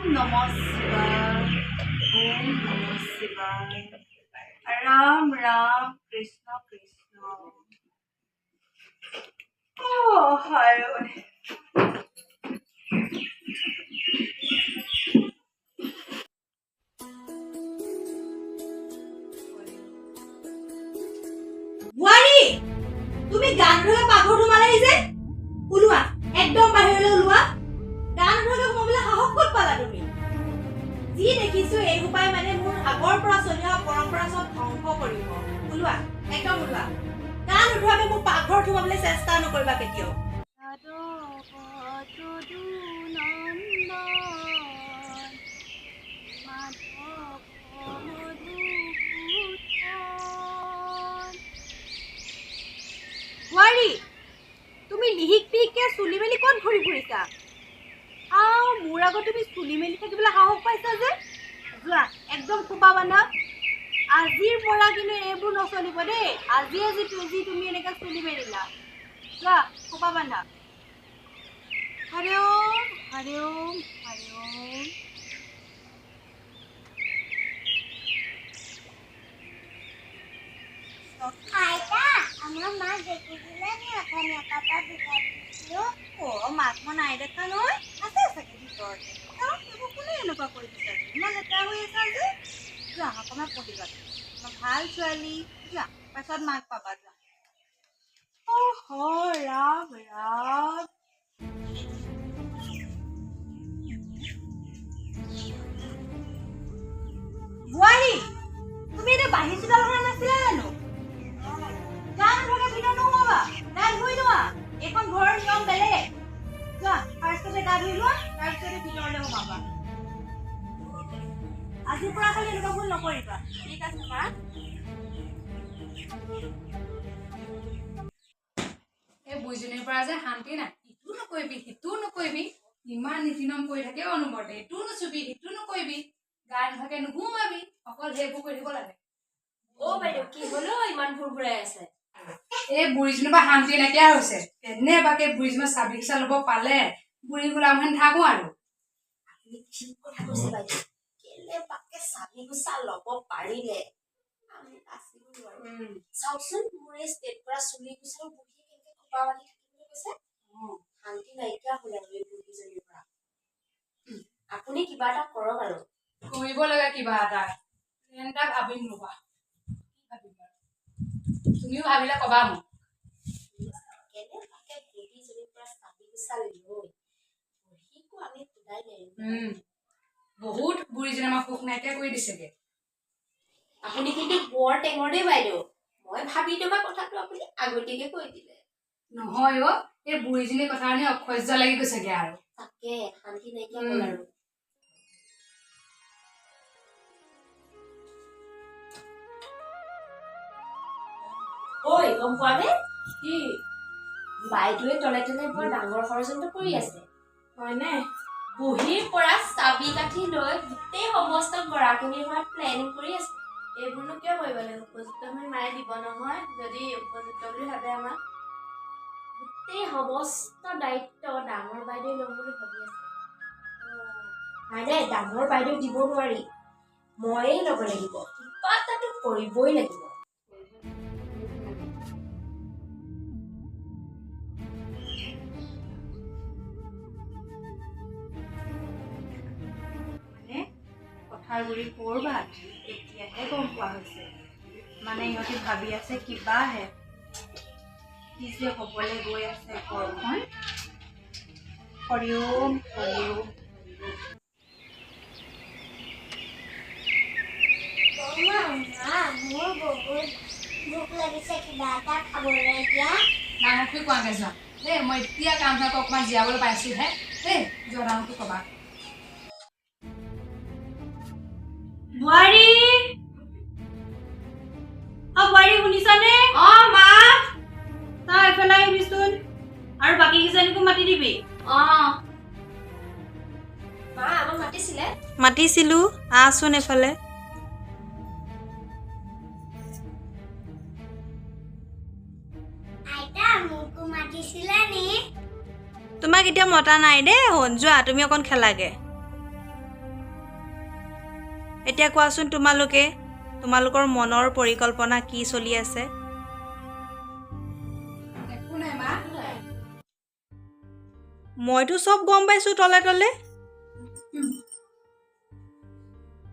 नमः शिवाय ओम नमः शिवाय राम राम कृष्ण कृष्ण हाय বুৱাৰী তুমি গান ধৰা পাগৰ তোমালাই যে ওলোৱা একদম বাহিৰলৈ ওলোৱা গান ধৰা সোমাবলৈ সাহস ক'ত পালা তুমি যি দেখিছো এই উপায় মানে মোৰ আগৰ পৰা চলি অহা পৰম্পৰা সব ধ্বংস কৰিব ওলোৱা একদম ওলোৱা গান ধৰাকে মোৰ পাগৰ সোমাবলৈ চেষ্টা নকৰিবা কেতিয়াও বুৱাৰী তুমি লিহিক পিহিককে চুলি মেলি ক'ত ঘূৰি ফুৰিছা মোৰ আগত তুমি চুলি মেলি থাকিবলৈ সাহস পাইছা যে যোৱা একদম খোপা বান্ধা আজিৰ পৰা কিন্তু এইবোৰ নচলিব দেই আজি তুমি এনেকৈ চুলি মেলিলা যোৱা খোপা বান্ধা হৰি ওম হৰি ওম হৰি ওম আইতা আমার মা দেখিছিলে নি ওখানে পাপা দেখাইছিল মাক মই নাই দেখা নহয় আছে চাগে ভিতৰতে এইবোৰ কোনে এনেকুৱা কৰি দিছে ইমান লেতেৰা হৈ আছা যে যোৱা অকণমান পঢ়িবা ভাল ছোৱালী যোৱা পাছত মাক পাবা যোৱা ৰাম ৰাম বুৱাৰী তুমি এতিয়া বাহিৰ চোতাল কৰা নাছিলা জানো গান ধৰা ভিতৰত নোসোমাবা গা ধুই লোৱা এখন ঘৰৰ নিয়ম বেলেগ যোৱা ফাৰ্ষ্টতে গা ধুই লোৱা তাৰপিছতে ভিতৰলৈ সোমাবা আজিৰ পৰা খালি এনেকুৱা ভুল নকৰিবা ঠিক আছে মা এই বুঢ়ীজনীৰ পৰা যে শান্তি নাই ইটো নকৰিবি সিটো নকৰিবি ইমান নীতি নিয়ম কৰি থাকে অনুবৰ্তে ইটো নুচুবি সিটো নকৰিবি গান ভাগে নুসুমাবি অকল সেইবোৰ কৰি থাকিব লাগে বাইদেউ কি হলো ইমান ফুৰফুৰাই আছে এই বুঢ়ীজনীৰ পৰা শান্তি নাইকিয়া হৈছে কেনেবাকে বুঢ়ীজনীৰ চাবি চাল ল'ব পালে বুঢ়ী গোলাম হেন থাকো আৰু আপুনি ঠিক কথা কৈছে বাইদেউ কেনেবাকে চাবি গুচা ল'ব পাৰিলে আমি বাচিব নোৱাৰো চাওকচোন মোৰ এই ষ্টেট পৰা চুলি গুচাও বুঢ়ী কেনেকে খোপা বান্ধি থাকিবলৈ কৈছে শান্তি নাইকিয়া হ'ল আৰু এই বুঢ়ীজনীৰ পৰা আপুনি কিবা এটা কৰক আৰু কৰিব লাগে কিবা এটা এটা ভাবিম ৰবা তুমিও ভাবিলে কবা মোক কেনেবাকে বুঢ়ীজনীৰ পৰা চাবি গুচা লৈ বুঢ়ীকো আমি সোধাই নাই বহুত বুঢ়ীজনী আমাক সুখ নাইকিয়া কৰি দিছেগে আপুনি কিন্তু বৰ টেঙৰ দেই বাইদেউ মই ভাবি থকা কথাটো আপুনি আগতীয়াকে কৈ দিলে নহয় এই বুঢ়ীজনীৰ কথা কাৰণে অসহ্য লাগি গৈছেগে আৰু তাকে শান্তি নাইকিয়া হ'ল আৰু ঐ গম পোৱা নে কি বাইদেৱে তলে তলে বৰ ডাঙৰ ষড়যন্ত্ৰ কৰি আছে হয়নে বুঢ়ীৰ পৰা চাবি কাঠি লৈ গোটেই সমস্ত গৰাকীৰ পৰা প্লেনিং কৰি আছে এইবোৰনো কিয় কৰিব লাগে উপযুক্ত হৈ মায়ে দিব নহয় যদি উপযুক্ত বুলি ভাবে আমাক গোটেই সমস্ত দায়িত্ব ডাঙৰ বাইদেউ ল'ম বুলি ভাবি আছে নাই ডাঙৰ বাইদেউ দিব নোৱাৰি ময়েই ল'ব লাগিব কিবা এটাতো কৰিবই লাগিব কথাগুৰি কৰবাত এতিয়াহে গম পোৱা হৈছে মানে ইহঁতি ভাবি আছে কিবাহে কি যে হ'বলৈ গৈ আছে ঘৰখন হৰি ওম হৰি ওম মোৰ বহুত ভোক লাগিছে কিবা এটা খাবলৈ দিয়া ডাঙৰকৈ কোৱাগে যোৱা দেই মই এতিয়া কাম চাম অকণমান জীয়াবলৈ পাইছোহে দেই যোৱা ডাঙৰকৈ ক'বা বুৱাৰী বুৱাৰী শুনিছানে মা তই এফালে আহিবিচোন আৰু বাকী কেইজনীকো মাতি দিবি মা আমাক মাতিছিলে মাতিছিলো আহচোন এফালে আইতা মোকো মাতিছিলে। মাতিছিলে নি? তোমাক এতিয়া মতা নাই দে হন যোৱা তুমি অকন খেলাগে। এতিয়া কোৱাচোন তোমালোকৰ মনৰ পৰিকল্পনা কি চলি আছে? একো নাই মা। মইতো চব গম পাইছো তলে তলে।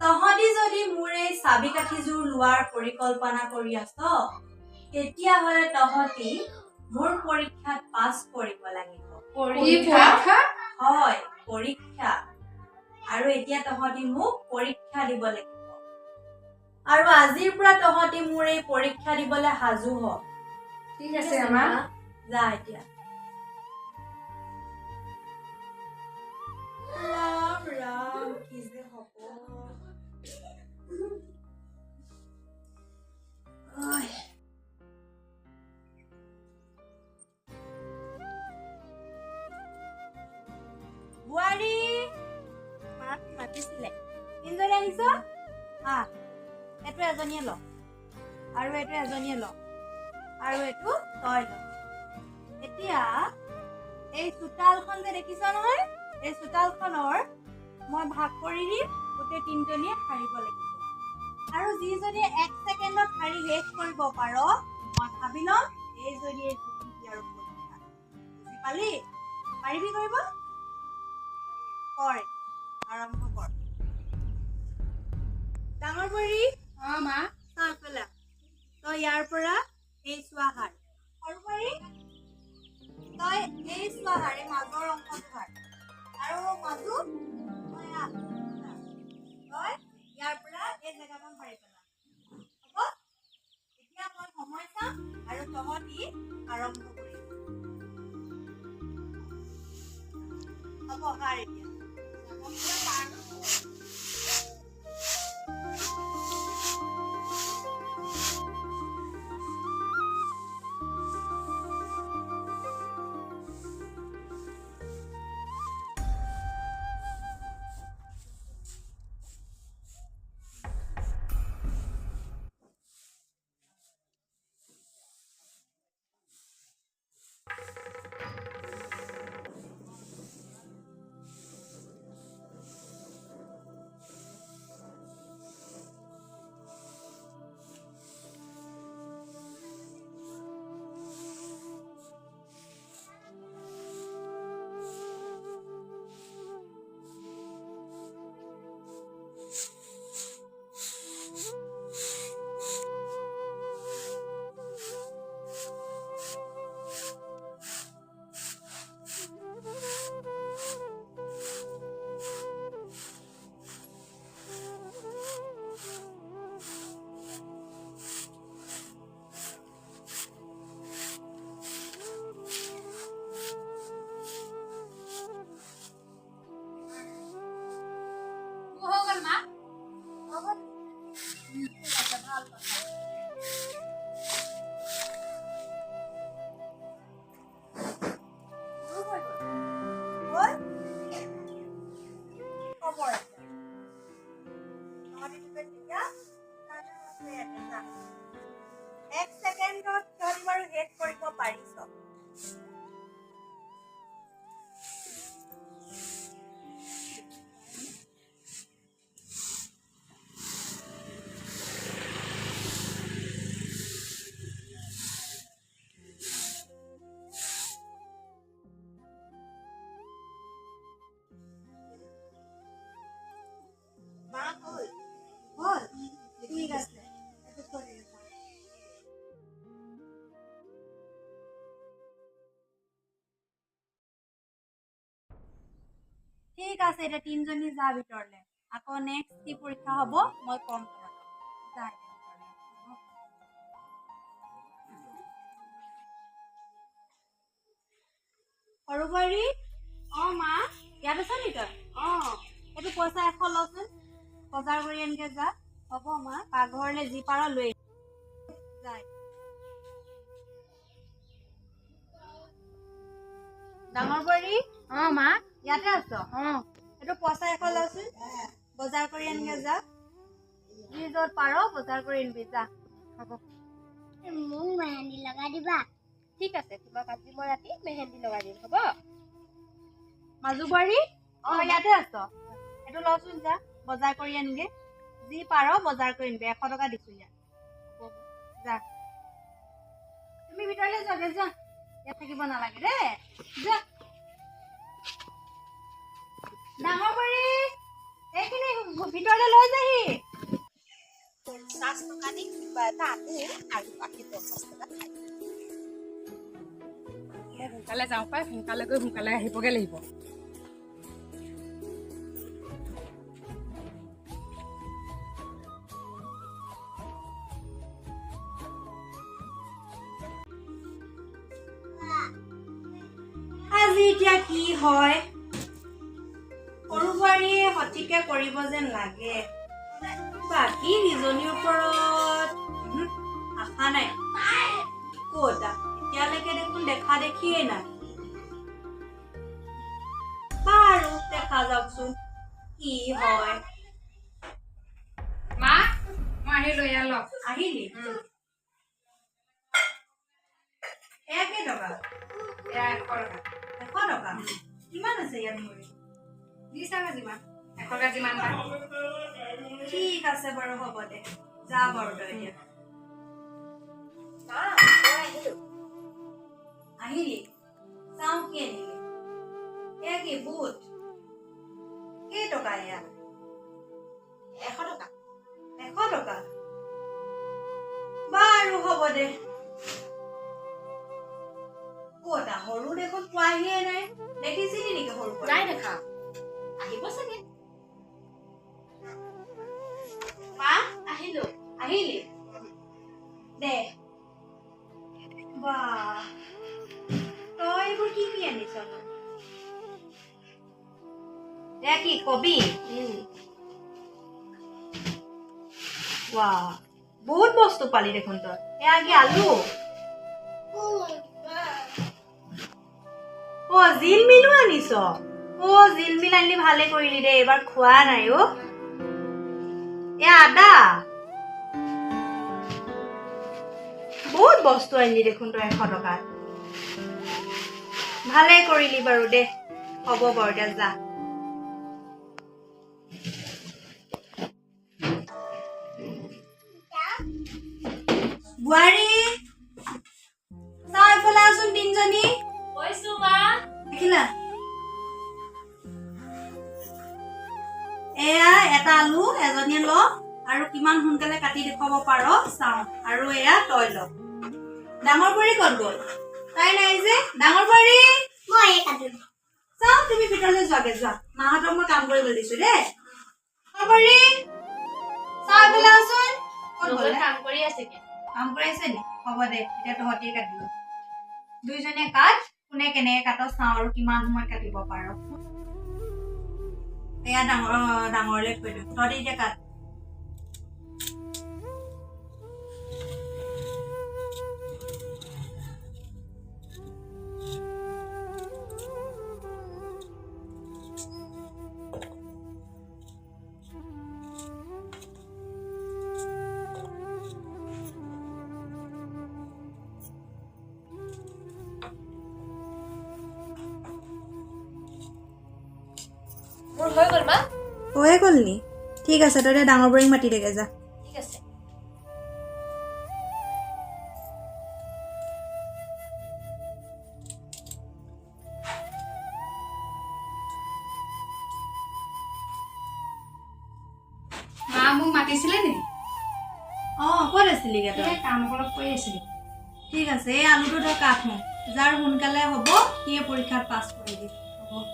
তহঁতি যদি মোৰ এই চাবি কাঠিযোৰ লোৱাৰ পৰিকল্পনা কৰি আছ তেতিয়াহ'লে তহঁতি মোৰ পৰীক্ষাত পাছ কৰিব লাগিব। পৰীক্ষা? হয়, পৰীক্ষা। আৰু এতিয়া তহঁতি মোক পৰীক্ষা দিব লাগিব। আৰু আজিৰ পৰা তহঁতি মোৰ এই পৰীক্ষা দিবলৈ সাজু হ। ঠিক আছে মা। যা এতিয়া। ৰাম ৰাম, কি যে হ'ব। বুৱাৰী, মাক মাতিছিলে। কিনজনী আহিছ? আহ, এইটো এজনীয়ে ল। আৰু এইটো এজনীয়ে ল। আৰু এইটো তই ল। এতিয়া এই চোতালখন যে দেখিছ নহয়, এই চোতালখনৰ মই ভাগ কৰি দিম, গোটেই তিনিজনীয়ে সাৰিব লাগিব। আৰু যিজনীয়ে 1 ছেকেণ্ডত সাৰি শেষ কৰিব পাৰ, মই ভাবি ল'ম এইজনীয়ে জিকি আৰু পৰীক্ষা। বুজি পালি? পাৰিবি কৰিব? কৰ, আৰম্ভ কৰ। ডাঙৰ বুৱাৰী, মা চাহ পেলা। তই ইয়াৰ পৰা এই চোৱা সাৰ। সৰু বুৱাৰী, তই এই চোৱা সাৰ, এই মাজৰ অংশটো সাৰ। আৰু মাজু, তই ইয়াৰ পৰা এই জেগাখন সাৰি পেলা। হ'ব? এতিয়া মই সময় চাম আৰু তহঁতি আৰম্ভ কৰিবি। হ'ব, সাৰ এতিয়া। ঠিক আছে। ঠিক আছে, এতিয়া তিনিজনী যা ভিতৰলে। আকৌ নেক্সট কি পৰীক্ষা হ'ব মই কম তোমাক। সৰু বুৱাৰী, মা ইয়াত আছ নি তই? এইটো পইচা 100 লচোন, বজাৰ কৰি আনগে যা। হ'ব মা, পাকঘৰলে যি পাৰ লৈ যায়। ডাঙৰ বুৱাৰী, মা ইয়াতে আছ? এইটো পইচা 100 লচোন, বজাৰ কৰি আনগে যা। যি য'ত পাৰ বজাৰ কৰি আনবি যা। হ'ব। মোক মেহেন্দি লগাই দিবা। ঠিক আছে, তোমাক আজি মই ৰাতি মেহেন্দি লগাই দিম। হ'ব? মাজু বুৱাৰী, ইয়াতে আছ? এইটো লচোন যা, বজাৰ কৰি আনগে। যি পাৰ বজাৰ কৰি নিবি 100 টকা দিছো ইয়াত যা তুমি ভিতৰলৈ যোৱা যোৱা ইয়াত থাকিব নালাগে দেই যা ডাঙৰ কৰি এইখিনি ভিতৰলৈ লৈ যাহি 50 টকা দি কিবা এটা আনি আৰু বাকী 50 টকা খাই সোনকালে যাওঁ পাই সোনকালে গৈ সোনকালে আহিবগে লাগিব আজি এতিয়া কি হয় সৰু বোৱাৰীয়ে সঠিকে কৰিব যেন লাগে বাকী নিজনীৰ ওপৰত আশা নাই ক'তা এতিয়ালৈকে দেখোন দেখা দেখিয়ে নাই বাৰু দেখা যাওকচোন কি হয় মা মই আহিলো এয়া লওক আহিলি এয়া কেই টকা এয়া 100 টকা 100 টকা কিমান আছে ইয়াত মোৰ দি চাবা যিমান 100 টকা যিমান পায় ঠিক আছে বাৰু হ'ব দে যা বাৰু তই এতিয়া আহিলি চাওঁ কি আনিলি এয়া কি বুট কেই টকা এয়া 100 টকা 100 টকা বাৰু হ'ব দে ক'তা সৰু দেখোন পোৱাহিয়ে নাই দেখিছিলি নেকি সৰু নাই দেখা আহিব চাগে মা আহিলো আহিলি দে বাহ তই এইবোৰ কি কি আনিছ এয়া কি কবি বাহ বহুত বস্তু পালি দেখোন তই এয়া কি আলু জিল মিলো আনিছ জিল মিল আনিলি ভালে কৰিলি দে এইবাৰ খোৱা নাই এয়া আদা বহুত বস্তু আনিলি দেখোন তই 100 টকাত ভালে কৰিলি বাৰু দে হ'ব বাৰু দে যা বুৱাৰী চাহ এইফালে আছোন তিনজনী কৈছো মা দেখিলা এয়া এটা আলু এজনীয়ে ল আৰু কিমান সোনকালে কাটি দেখুৱাব পাৰ চাওঁ আৰু এয়া তই ল ডাঙৰ বুঢ়ী ক'ত গ'ল তাই নাই যে ডাঙৰ বুঢ়ী মই কাটিম চাওঁ তুমি ভিতৰলৈ যোৱাগে যোৱা মাহঁতক মই কাম কৰিবলৈ দিছো দেই ডাঙৰ বুঢ়ী চাহ এইফালে আছোন ক'ত গ'ল কাম কৰি আছে কি কাম কৰি আছে নি হ'ব দে এতিয়া তহঁতিয়ে কাটিব দুইজনীয়ে কাট কোনে কেনেকে কাট চাওঁ আৰু কিমান সময় কাটিব পাৰ এয়া ডাঙৰলে থৈ দিওঁ তহঁতি এতিয়া কাট মোৰ হৈ গ'ল মা হৈয়ে গ'ল নি ঠিক আছে তই ডাঙৰ বুঢ়ীক মাতি দেগে যা ঠিক আছে মা মোক মাতিছিলে নেকি ক'ত আছিলিগে তই কাম অলপ কৰি আছিলো ঠিক আছে এই আলুটো তই কাট হওঁ যাৰ সোনকালে হ'ব সিয়ে পৰীক্ষাত পাছ কৰিবি হ'ব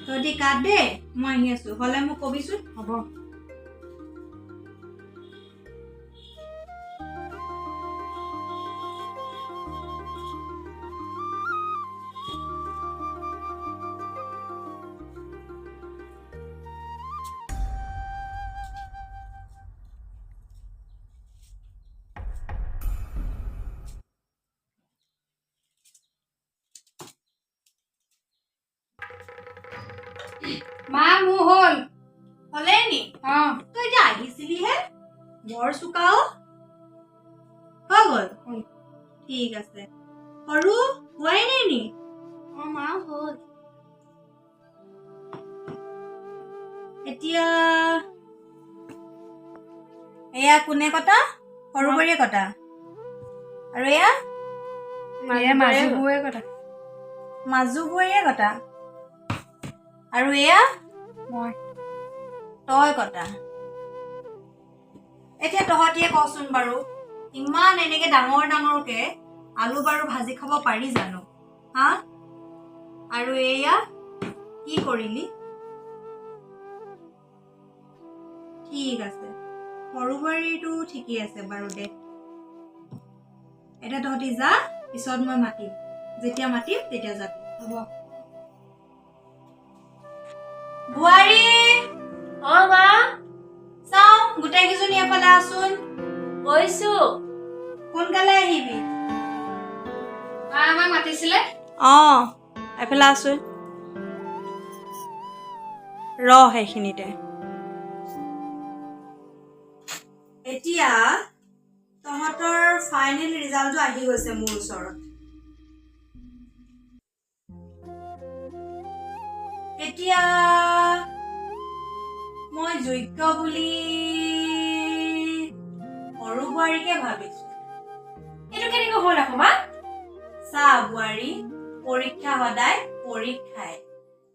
তহঁতি কাট দেই মই আহি আছো হ'লে মোক কবিচোন হ'ব মা মোৰ হ'ল হ'লে নি অ তই এতিয়া আহিছিলিহে বৰ চোকা হৈ গ'ল ঠিক আছে সৰু হোৱাই নাই নি মা হ'ল এতিয়া এয়া কোনে কটা সৰু বোৱাৰীয়ে কটা আৰু এয়া মাজু বৌয়ে কথা মাজু বোৱাৰীয়ে কটা আৰু এয়া মই তই কটা এতিয়া তহঁতিয়ে কচোন বাৰু ইমান এনেকে ডাঙৰ ডাঙৰকে আলু বাৰু ভাজি খাব পাৰি জানো হা আৰু এয়া কি কৰিলি ঠিক আছে সৰু বোৱাৰীটো ঠিকেই আছে বাৰু দে এতিয়া তহঁতি যা পিছত মই মাতিম যেতিয়া মাতিম তেতিয়া যাবি হ'ব বোৱাৰী মা চাওঁ গোটেই কেইজনী এফালে আছোন গৈছো সোনকালে আহিবি মা আমাক মাতিছিলে এফালে আছোঁ সেইখিনিতে এতিয়া তহঁতৰ ফাইনেল ৰিজাল্টটো আহি গৈছে মোৰ ওচৰত এতিয়া মই যোগ্য বুলি সৰু বোৱাৰীকে ভাবিছো এইটো কেনেকৈ হ'ল আকৌ মা চা বোৱাৰী পৰীক্ষা সদায় পৰীক্ষাই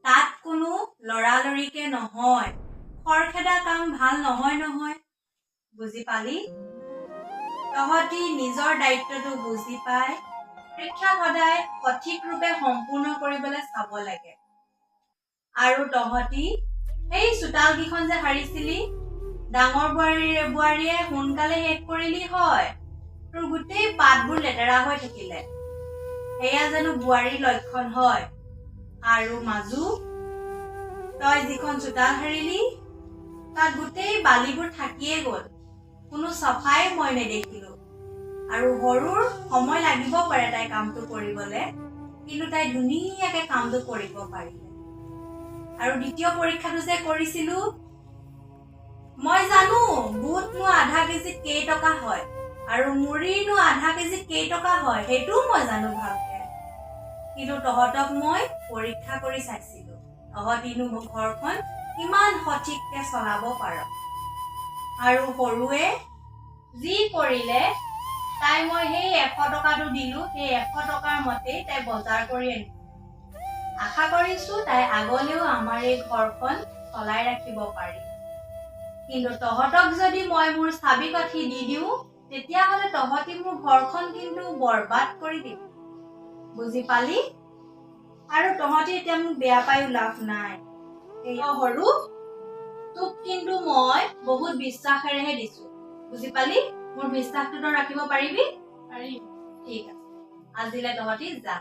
তাত কোনো লৰালৰিকে নহয় খৰখেদা কাম ভাল নহয় নহয় বুজি পালি তহঁতি নিজৰ দায়িত্বটো বুজি পাই পৰীক্ষা সদায় সঠিক ৰূপে সম্পূৰ্ণ কৰিবলৈ চাব লাগে আৰু তহঁতি এই চোতালকেইখন যে সাৰিছিলি ডাঙৰ বোৱাৰীয়ে সোনকালে শেষ কৰিলি হয় তোৰ গোটেই পাতবোৰ লেতেৰা হৈ থাকিলে সেয়া জানো বোৱাৰীৰ লক্ষণ হয় আৰু মাজু তই যিখন চোতাল সাৰিলি তাত গোটেই বালিবোৰ থাকিয়ে গ'ল কোনো চাফাই মই নেদেখিলো আৰু সৰুৰ সময় লাগিব পাৰে তাই কামটো কৰিবলৈ কিন্তু তাই ধুনীয়াকে কামটো কৰিব পাৰিলে আৰু দ্বিতীয় পৰীক্ষাটো যে কৰিছিলো মই জানো বুটনো আধা কেজিত কেইটকা হয় আৰু মুড়িনো আধা কেজিত কেইটকা হয় সেইটোও মই জানো ভালকে কিন্তু তহঁতক মই পৰীক্ষা কৰি চাইছিলো তহঁতিনো ঘৰখন কিমান সঠিককে চলাব পাৰ আৰু সৰুৱে যি কৰিলে তাই মই সেই 100 টকাটো দিলো সেই 100 টকাৰ মতেই তাই বজাৰ কৰি আনিছে আশা কৰিছো তাই আগলেও আমাৰ এই ঘৰখন চলাই ৰাখিব পাৰি কিন্তু তহঁতক যদি মই মোৰ চাবি কাঠি দি দিওঁ তেতিয়াহ'লে তহঁতি মোৰ ঘৰখন কিন্তু বৰবাদ কৰি দিবি বুজি পালি আৰু তহঁতি এতিয়া মোক বেয়া পায়ো লাভ নাই এই সৰু তোক কিন্তু মই বহুত বিশ্বাসেৰেহে দিছো বুজি পালি মোৰ বিশ্বাসটো তই ৰাখিব পাৰিবি পাৰিম ঠিক আছে আজিলে তহঁতি যা